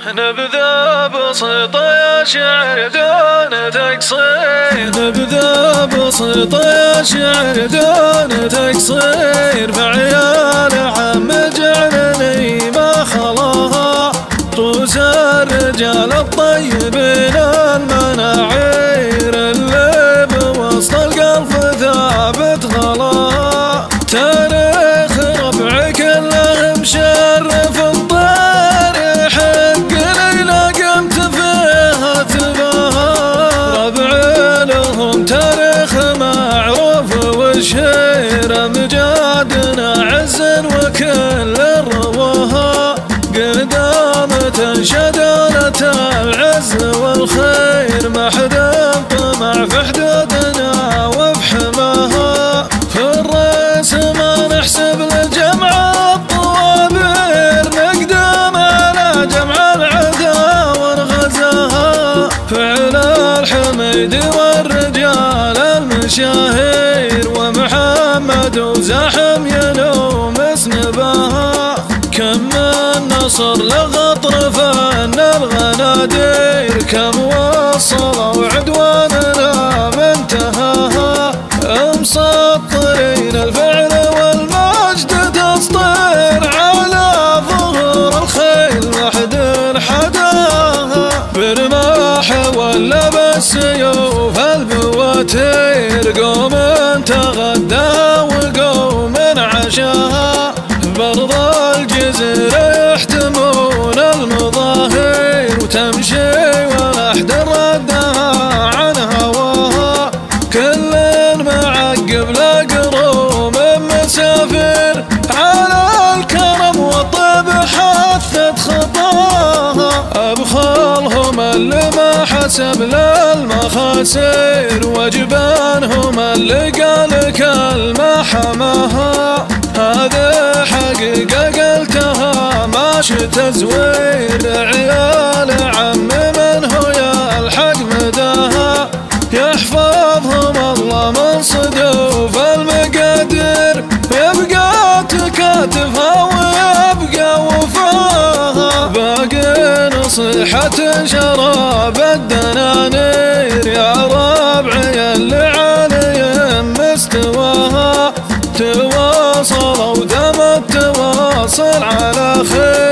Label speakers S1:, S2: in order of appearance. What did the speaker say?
S1: نبذة بسيطة يا شعر دون تقصير، نبذة بسيطة يا شعر دون تقصير، فعيال عم جعلني ما خلاها رؤوس الرجال الطيبين المناعير، اللي بوسط القلب ثابت غلاها. تاريخ ربعي كله مشرف الطير، يحق لي لقمت فيها تباها. ربعي لهم تاريخ معروف وشهير، امجادنا عز وكل رواها، قدامة شدالة العز والخير، ما حد طمع في حدودنا وفي حماها. في الرئيس ما نحسب لجمع الطوابير، نقدم على جمع العدا ونغزاها. فعل الحميد والرجال المشاهير، ومحمد وزاحم ينوم اسنباها. كم من نصر لغطر فن الغنادير، كم وصلوا عدواننا منتهاها. مسطرين الفعل والمجد تسطير، على ظهور الخيل وحد حداها. برماح ولا بالسيوف البواتير، قوم تغدى وقوم عشاها. برض الجزيرة يحتمون المظاهر، وتمشي ولا أحد ردها عن هواها. كل معقب لقروم مسافر، على الكرم والطيب حثت خطاها. أبخالهم اللي ما حسب للمخاسر، وجبانهم اللي قال كلمة حماها. هذه حقيقة قلتها ماشي تزوير، عيال عم من هو يا الحق مداها. يحفظهم الله من صدوف المقادير، يبقى تكاتفها ويبقى وفاها. باقي نصيحة شراب الدنانير، يا ربعي اللي علي مستواها. تواصلوا دم التواصل على خير.